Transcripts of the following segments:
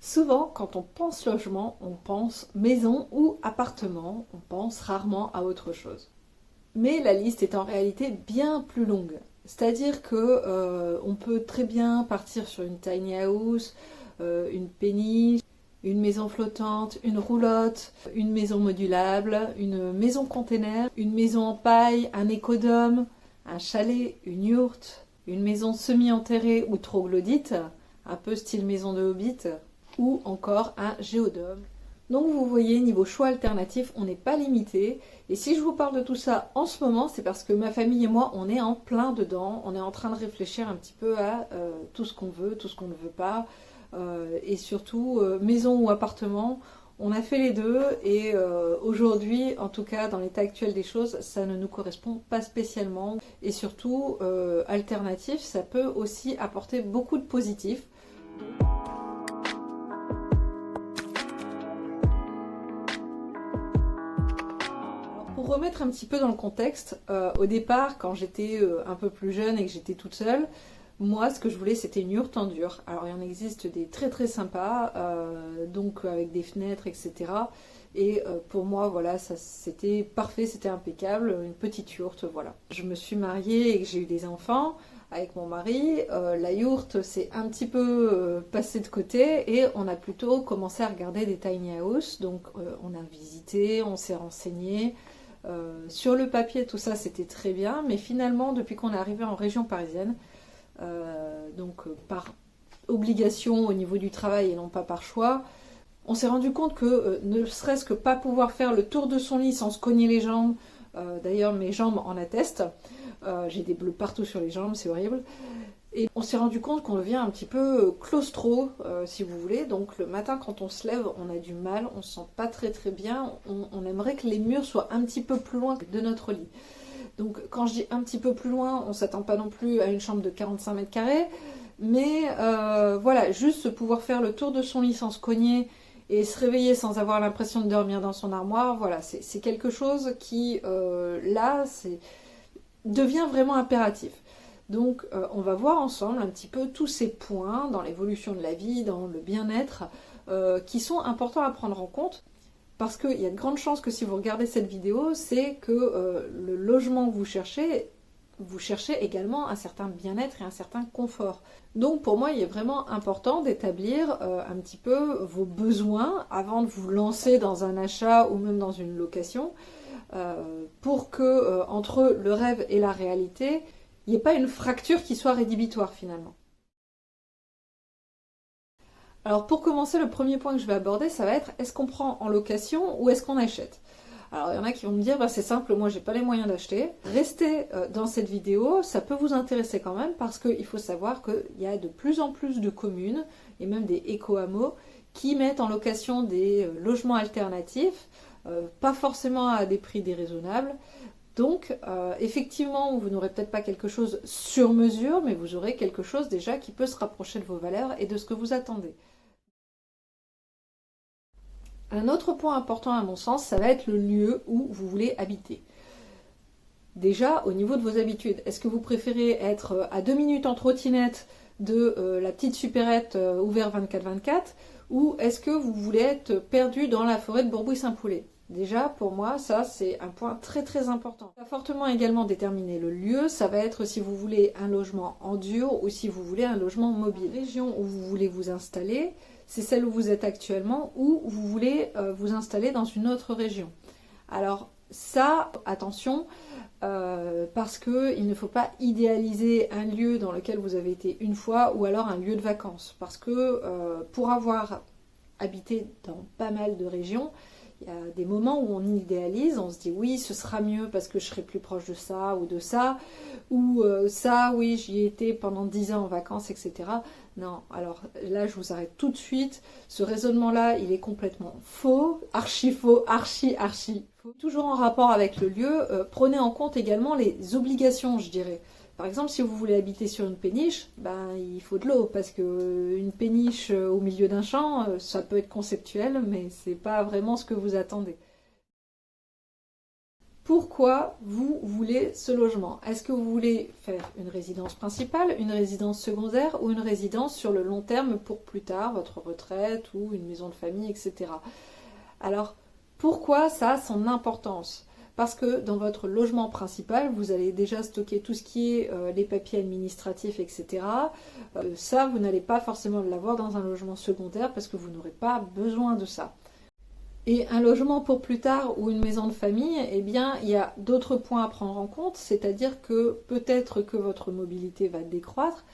Souvent, quand on pense logement, on pense maison ou appartement, on pense rarement à autre chose. Mais la liste est en réalité bien plus longue. C'est-à-dire que on peut très bien partir sur une tiny house, une péniche, une maison flottante, une roulotte, une maison modulable, une maison container, une maison en paille, un écodome, un chalet, une yourte, une maison semi-enterrée ou troglodyte, un peu style maison de hobbit, ou encore un géodome. Donc vous voyez, niveau choix alternatif, on n'est pas limité. Et si je vous parle de tout ça en ce moment, c'est parce que ma famille et moi, on est en plein dedans. On est en train de réfléchir un petit peu à tout ce qu'on veut, tout ce qu'on ne veut pas. Et surtout, maison ou appartement, on a fait les deux. Et aujourd'hui, en tout cas, dans l'état actuel des choses, ça ne nous correspond pas spécialement. Et surtout, alternatif, ça peut aussi apporter beaucoup de positifs. Pour remettre un petit peu dans le contexte, au départ, quand j'étais un peu plus jeune et que j'étais toute seule, moi, ce que je voulais, c'était une yourte en dur. Alors, il y en existe des très très sympas, donc avec des fenêtres, etc. Et pour moi, voilà, ça c'était parfait, c'était impeccable, une petite yourte, voilà. Je me suis mariée et que j'ai eu des enfants avec mon mari. La yourte, c'est un petit peu passé de côté et on a plutôt commencé à regarder des tiny houses. Donc, on a visité, on s'est renseigné. Sur le papier, tout ça, c'était très bien, mais finalement, depuis qu'on est arrivé en région parisienne, par obligation au niveau du travail et non pas par choix, on s'est rendu compte que ne serait-ce que pas pouvoir faire le tour de son lit sans se cogner les jambes, d'ailleurs mes jambes en attestent, j'ai des bleus partout sur les jambes, c'est horrible. Et on s'est rendu compte qu'on devient un petit peu claustro, si vous voulez. Donc le matin, quand on se lève, on a du mal, on se sent pas très très bien. On aimerait que les murs soient un petit peu plus loin de notre lit. Donc quand je dis un petit peu plus loin, on s'attend pas non plus à une chambre de 45 mètres carrés. Mais voilà, juste pouvoir faire le tour de son lit sans se cogner et se réveiller sans avoir l'impression de dormir dans son armoire, voilà, c'est quelque chose qui, devient vraiment impératif. Donc on va voir ensemble un petit peu tous ces points dans l'évolution de la vie, dans le bien-être, qui sont importants à prendre en compte. Parce qu'il y a de grandes chances que si vous regardez cette vidéo, c'est que le logement que vous cherchez également un certain bien-être et un certain confort. Donc pour moi, il est vraiment important d'établir un petit peu vos besoins avant de vous lancer dans un achat ou même dans une location, pour que entre le rêve et la réalité, il n'y ait pas une fracture qui soit rédhibitoire finalement. Alors pour commencer, le premier point que je vais aborder, ça va être est-ce qu'on prend en location ou est-ce qu'on achète? Alors il y en a qui vont me dire, bah, c'est simple, moi j'ai pas les moyens d'acheter. Restez dans cette vidéo, ça peut vous intéresser quand même parce qu'il faut savoir qu'il y a de plus en plus de communes et même des éco-hameaux qui mettent en location des logements alternatifs, pas forcément à des prix déraisonnables. Donc, effectivement, vous n'aurez peut-être pas quelque chose sur mesure, mais vous aurez quelque chose déjà qui peut se rapprocher de vos valeurs et de ce que vous attendez. Un autre point important à mon sens, ça va être le lieu où vous voulez habiter. Déjà, au niveau de vos habitudes, est-ce que vous préférez être à 2 minutes en trottinette de la petite supérette ouvert 24/24 ou est-ce que vous voulez être perdu dans la forêt de Bourbouille-Saint-Poulet? Déjà, pour moi, ça, c'est un point très très important. Ça va fortement également déterminer le lieu. Ça va être si vous voulez un logement en dur ou si vous voulez un logement mobile. La région où vous voulez vous installer, c'est celle où vous êtes actuellement ou vous voulez vous installer dans une autre région. Alors ça, attention, parce qu'il ne faut pas idéaliser un lieu dans lequel vous avez été une fois ou alors un lieu de vacances. Parce que pour avoir habité dans pas mal de régions, il y a des moments où on idéalise, on se dit oui, ce sera mieux parce que je serai plus proche de ça ou de ça, ou ça, oui, j'y ai été pendant 10 ans en vacances, etc. Non, alors là, je vous arrête tout de suite. Ce raisonnement-là, il est complètement faux, archi faux, archi faux. Toujours en rapport avec le lieu, prenez en compte également les obligations, je dirais. Par exemple, si vous voulez habiter sur une péniche, ben, il faut de l'eau, parce que une péniche au milieu d'un champ, ça peut être conceptuel, mais c'est pas vraiment ce que vous attendez. Pourquoi vous voulez ce logement? Est-ce que vous voulez faire une résidence principale, une résidence secondaire ou une résidence sur le long terme pour plus tard, votre retraite ou une maison de famille, etc. Alors, pourquoi ça a son importance? Parce que dans votre logement principal, vous allez déjà stocker tout ce qui est les papiers administratifs, etc. Ça, vous n'allez pas forcément l'avoir dans un logement secondaire parce que vous n'aurez pas besoin de ça. Et un logement pour plus tard ou une maison de famille, eh bien, il y a d'autres points à prendre en compte, c'est-à-dire que peut-être que votre mobilité va décroître.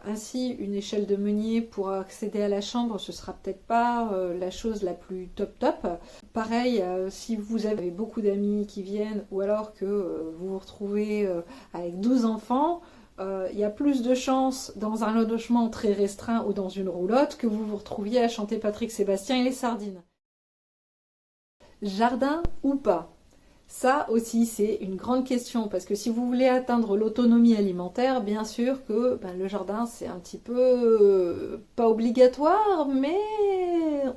Ainsi, une échelle de meunier pour accéder à la chambre, ce sera peut-être pas la chose la plus top. Pareil, si vous avez beaucoup d'amis qui viennent ou alors que vous vous retrouvez avec 12 enfants, il y a plus de chances dans un logement très restreint ou dans une roulotte que vous vous retrouviez à chanter Patrick Sébastien et les sardines. Jardin ou pas? Ça aussi, c'est une grande question, parce que si vous voulez atteindre l'autonomie alimentaire, bien sûr que le jardin, c'est un petit peu pas obligatoire, mais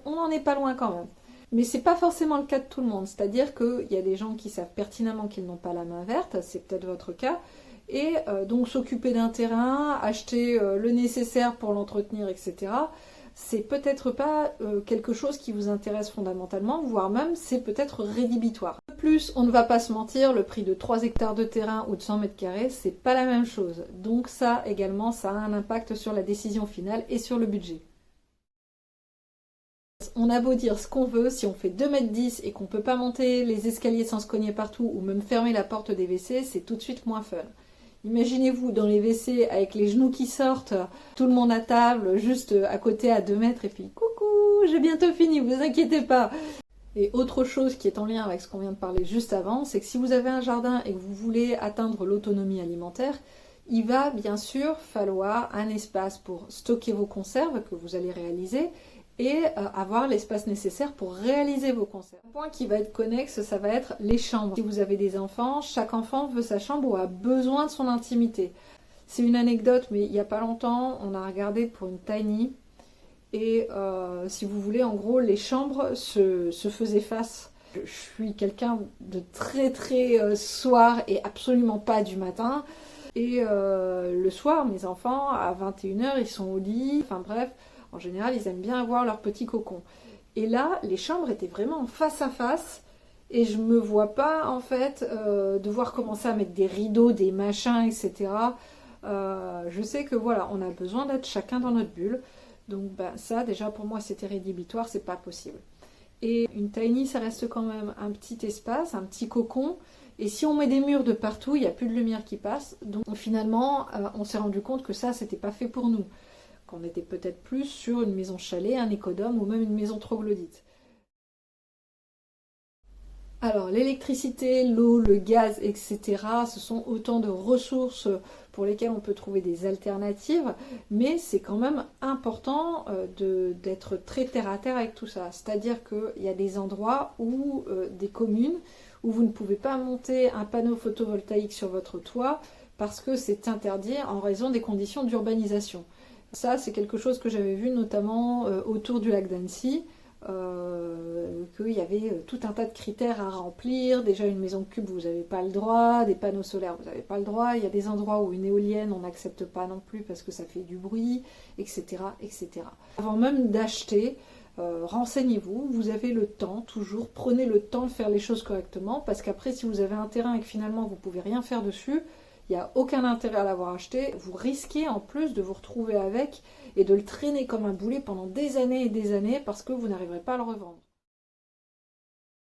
on n'en est pas loin quand même. Mais c'est pas forcément le cas de tout le monde, c'est-à-dire qu'il y a des gens qui savent pertinemment qu'ils n'ont pas la main verte, c'est peut-être votre cas, et donc s'occuper d'un terrain, acheter le nécessaire pour l'entretenir, etc., c'est peut-être pas quelque chose qui vous intéresse fondamentalement, voire même c'est peut-être rédhibitoire. De plus, on ne va pas se mentir, le prix de 3 hectares de terrain ou de 100 mètres carrés, c'est pas la même chose. Donc ça également, ça a un impact sur la décision finale et sur le budget. On a beau dire ce qu'on veut, si on fait 2,10 m et qu'on peut pas monter les escaliers sans se cogner partout ou même fermer la porte des WC, c'est tout de suite moins fun. Imaginez-vous dans les WC avec les genoux qui sortent, tout le monde à table, juste à côté à 2 mètres, et puis coucou, j'ai bientôt fini, vous inquiétez pas. Et autre chose qui est en lien avec ce qu'on vient de parler juste avant, c'est que si vous avez un jardin et que vous voulez atteindre l'autonomie alimentaire, il va bien sûr falloir un espace pour stocker vos conserves que vous allez réaliser et avoir l'espace nécessaire pour réaliser vos concerts. Un point qui va être connexe, ça va être les chambres. Si vous avez des enfants, chaque enfant veut sa chambre ou a besoin de son intimité. C'est une anecdote, mais il n'y a pas longtemps, on a regardé pour une tiny et si vous voulez, en gros, les chambres se faisaient face. Je suis quelqu'un de très soir et absolument pas du matin. Et le soir, mes enfants, à 21 h, ils sont au lit, enfin bref. En général, ils aiment bien avoir leur petit cocon. Et là, les chambres étaient vraiment face à face. Et je me vois pas, en fait, devoir commencer à mettre des rideaux, des machins, etc. Je sais que voilà, on a besoin d'être chacun dans notre bulle. Donc ça, déjà, pour moi, c'était rédhibitoire, c'est pas possible. Et une tiny, ça reste quand même un petit espace, un petit cocon. Et si on met des murs de partout, il n'y a plus de lumière qui passe. Donc finalement, on s'est rendu compte que ça, c'était pas fait pour nous. Qu'on était peut-être plus sur une maison chalet, un écodome ou même une maison troglodyte. Alors l'électricité, l'eau, le gaz, etc., ce sont autant de ressources pour lesquelles on peut trouver des alternatives, mais c'est quand même important d'être très terre à terre avec tout ça. C'est-à-dire qu'il y a des endroits où, des communes, où vous ne pouvez pas monter un panneau photovoltaïque sur votre toit parce que c'est interdit en raison des conditions d'urbanisation. Ça, c'est quelque chose que j'avais vu notamment autour du lac d'Annecy, qu'il y avait tout un tas de critères à remplir. Déjà, une maison cube, vous n'avez pas le droit, des panneaux solaires, vous n'avez pas le droit. Il y a des endroits où une éolienne, on n'accepte pas non plus parce que ça fait du bruit, etc. etc. Avant même d'acheter, renseignez-vous, vous avez le temps, toujours, prenez le temps de faire les choses correctement, parce qu'après, si vous avez un terrain et que finalement vous ne pouvez rien faire dessus, il n'y a aucun intérêt à l'avoir acheté. Vous risquez en plus de vous retrouver avec et de le traîner comme un boulet pendant des années et des années parce que vous n'arriverez pas à le revendre.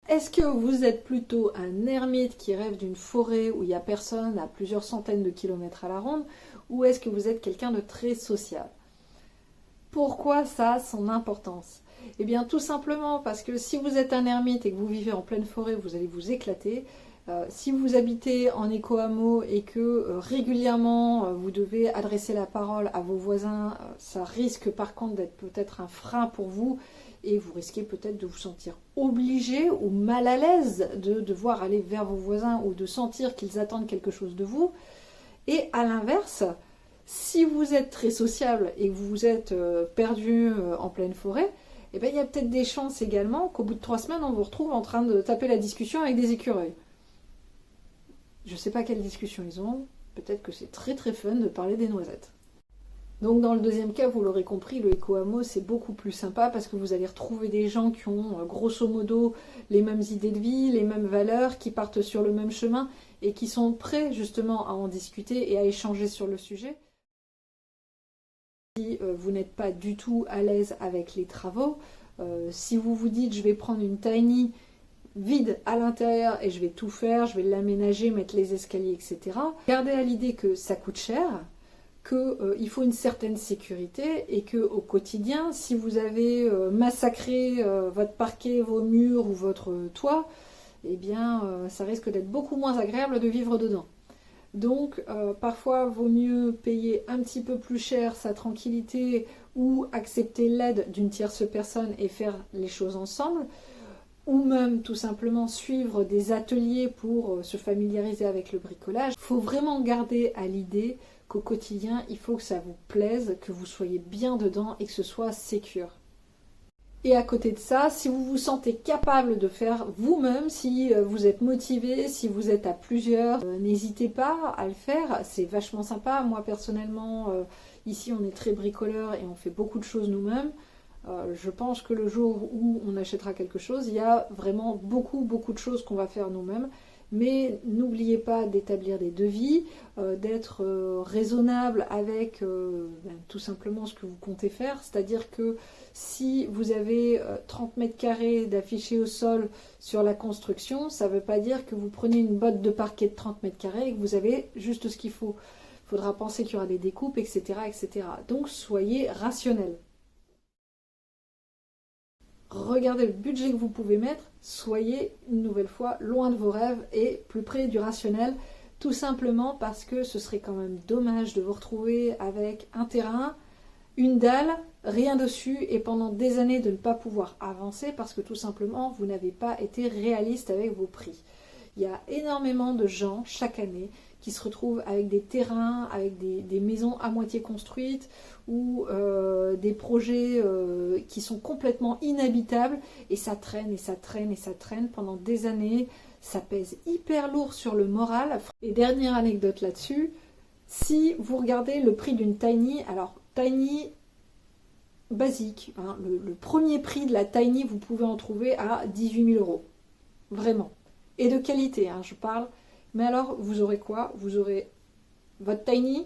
Est-ce que vous êtes plutôt un ermite qui rêve d'une forêt où il n'y a personne à plusieurs centaines de kilomètres à la ronde, ou est-ce que vous êtes quelqu'un de très social? Pourquoi ça a son importance? Eh bien tout simplement parce que si vous êtes un ermite et que vous vivez en pleine forêt, vous allez vous éclater. Si vous habitez en éco-hameau et que régulièrement vous devez adresser la parole à vos voisins, ça risque par contre d'être peut-être un frein pour vous et vous risquez peut-être de vous sentir obligé ou mal à l'aise de devoir aller vers vos voisins ou de sentir qu'ils attendent quelque chose de vous. Et à l'inverse, si vous êtes très sociable et que vous êtes perdu en pleine forêt, eh bien, il y a peut-être des chances également qu'au bout de 3 semaines, on vous retrouve en train de taper la discussion avec des écureuils. Je ne sais pas quelle discussion ils ont, peut-être que c'est très très fun de parler des noisettes. Donc dans le deuxième cas, vous l'aurez compris, le éco-hameau c'est beaucoup plus sympa parce que vous allez retrouver des gens qui ont grosso modo les mêmes idées de vie, les mêmes valeurs, qui partent sur le même chemin et qui sont prêts justement à en discuter et à échanger sur le sujet. Si vous n'êtes pas du tout à l'aise avec les travaux, si vous vous dites je vais prendre une tiny vide à l'intérieur et je vais tout faire, je vais l'aménager, mettre les escaliers, etc. Gardez à l'idée que ça coûte cher, qu'il faut une certaine sécurité et qu'au quotidien, si vous avez massacré votre parquet, vos murs ou votre toit, eh bien ça risque d'être beaucoup moins agréable de vivre dedans. Donc parfois vaut mieux payer un petit peu plus cher sa tranquillité ou accepter l'aide d'une tierce personne et faire les choses ensemble, ou même tout simplement suivre des ateliers pour se familiariser avec le bricolage. Il faut vraiment garder à l'idée qu'au quotidien, il faut que ça vous plaise, que vous soyez bien dedans et que ce soit sécure. Et à côté de ça, si vous vous sentez capable de faire vous-même, si vous êtes motivé, si vous êtes à plusieurs, n'hésitez pas à le faire, c'est vachement sympa. Moi personnellement, ici on est très bricoleur et on fait beaucoup de choses nous-mêmes. Je pense que le jour où on achètera quelque chose, il y a vraiment beaucoup de choses qu'on va faire nous-mêmes. Mais n'oubliez pas d'établir des devis, d'être raisonnable avec tout simplement ce que vous comptez faire. C'est-à-dire que si vous avez 30 mètres carrés d'affichés au sol sur la construction, ça ne veut pas dire que vous prenez une botte de parquet de 30 mètres carrés et que vous avez juste ce qu'il faut. Il faudra penser qu'il y aura des découpes, etc., etc. Donc soyez rationnel. Regardez le budget que vous pouvez mettre, soyez une nouvelle fois loin de vos rêves et plus près du rationnel, tout simplement parce que ce serait quand même dommage de vous retrouver avec un terrain, une dalle, rien dessus et pendant des années de ne pas pouvoir avancer parce que tout simplement vous n'avez pas été réaliste avec vos prix. Il y a énormément de gens chaque année qui se retrouvent avec des terrains, avec des maisons à moitié construites ou des projets qui sont complètement inhabitables et ça traîne et ça traîne et ça traîne pendant des années. Ça pèse hyper lourd sur le moral. Et dernière anecdote là-dessus, si vous regardez le prix d'une tiny, alors tiny basique, hein, le premier prix de la tiny, vous pouvez en trouver à 18 000 €. Vraiment. Et de qualité, hein, je parle. Mais alors, vous aurez quoi? Vous aurez votre tiny,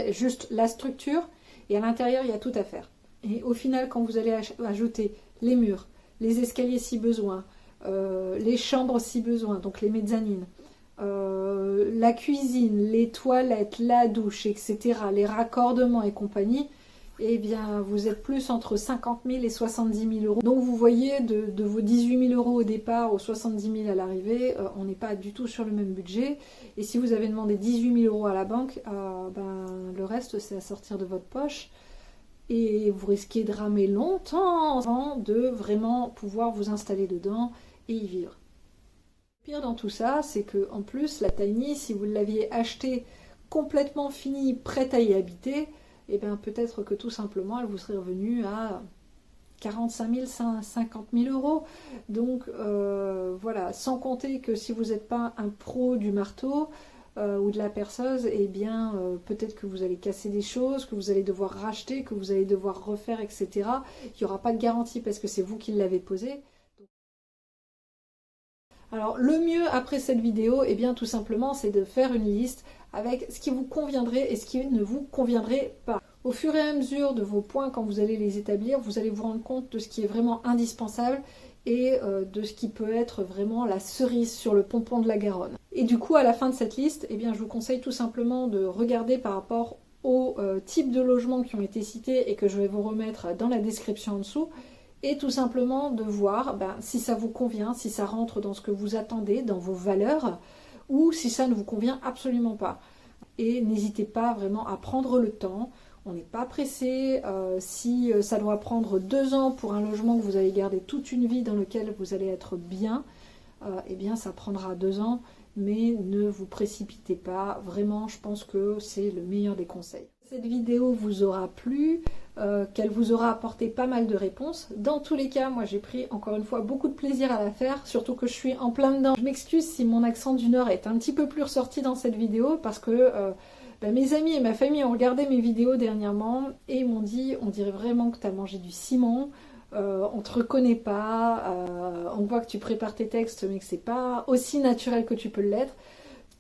juste la structure, et à l'intérieur, il y a tout à faire. Et au final, quand vous allez ajouter les murs, les escaliers si besoin, les chambres si besoin, donc les mezzanines, la cuisine, les toilettes, la douche, etc., les raccordements et compagnie, eh bien, vous êtes plus entre 50 000 et 70 000 €. Donc, vous voyez, de vos 18 000 € au départ aux 70 000 à l'arrivée, on n'est pas du tout sur le même budget. Et si vous avez demandé 18 000 € à la banque, le reste, c'est à sortir de votre poche. Et vous risquez de ramer longtemps avant de vraiment pouvoir vous installer dedans et y vivre. Le pire dans tout ça, c'est que en plus, la tiny, si vous l'aviez achetée complètement finie, prête à y habiter, et bien peut-être que tout simplement elle vous serait revenue à 45 000, 50 000 €. Donc voilà, sans compter que si vous n'êtes pas un pro du marteau ou de la perceuse, et bien peut-être que vous allez casser des choses, que vous allez devoir racheter, que vous allez devoir refaire, etc. Il n'y aura pas de garantie parce que c'est vous qui l'avez posé. Alors le mieux après cette vidéo, et bien tout simplement, c'est de faire une liste avec ce qui vous conviendrait et ce qui ne vous conviendrait pas. Au fur et à mesure de vos points, quand vous allez les établir, vous allez vous rendre compte de ce qui est vraiment indispensable et de ce qui peut être vraiment la cerise sur le pompon de la Garonne. Et du coup, à la fin de cette liste, eh bien, je vous conseille tout simplement de regarder par rapport aux types de logements qui ont été cités et que je vais vous remettre dans la description en dessous. Et tout simplement de voir si ça vous convient, si ça rentre dans ce que vous attendez, dans vos valeurs, ou si ça ne vous convient absolument pas. Et n'hésitez pas vraiment à prendre le temps, on n'est pas pressé. Si ça doit prendre 2 ans pour un logement que vous allez garder toute une vie dans lequel vous allez être bien, eh bien ça prendra 2 ans, mais ne vous précipitez pas. Vraiment, je pense que c'est le meilleur des conseils. Cette vidéo vous aura plu. qu'elle vous aura apporté pas mal de réponses. Dans tous les cas, moi j'ai pris encore une fois beaucoup de plaisir à la faire, surtout que je suis en plein dedans. Je m'excuse si mon accent du Nord est un petit peu plus ressorti dans cette vidéo parce que mes amis et ma famille ont regardé mes vidéos dernièrement et m'ont dit on dirait vraiment que tu as mangé du ciment, on te reconnaît pas, on voit que tu prépares tes textes mais que c'est pas aussi naturel que tu peux l'être.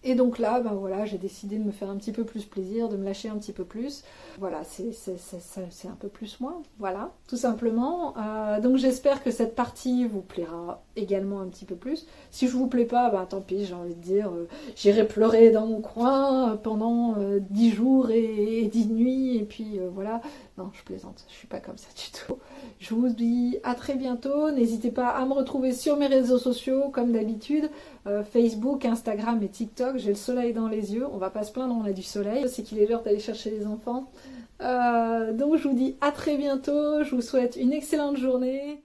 Et donc là, voilà, j'ai décidé de me faire un petit peu plus plaisir, de me lâcher un petit peu plus. Voilà, c'est un peu plus moi, voilà, tout simplement. Donc j'espère que cette partie vous plaira également un petit peu plus. Si je vous plais pas, tant pis, j'ai envie de dire, j'irai pleurer dans mon coin pendant 10 jours et 10 nuits, et puis voilà. Non, je plaisante, je suis pas comme ça du tout. Je vous dis à très bientôt, n'hésitez pas à me retrouver sur mes réseaux sociaux, comme d'habitude, Facebook, Instagram et TikTok. J'ai le soleil dans les yeux, on va pas se plaindre, on a du soleil, c'est qu'il est l'heure d'aller chercher les enfants. Donc je vous dis à très bientôt, je vous souhaite une excellente journée.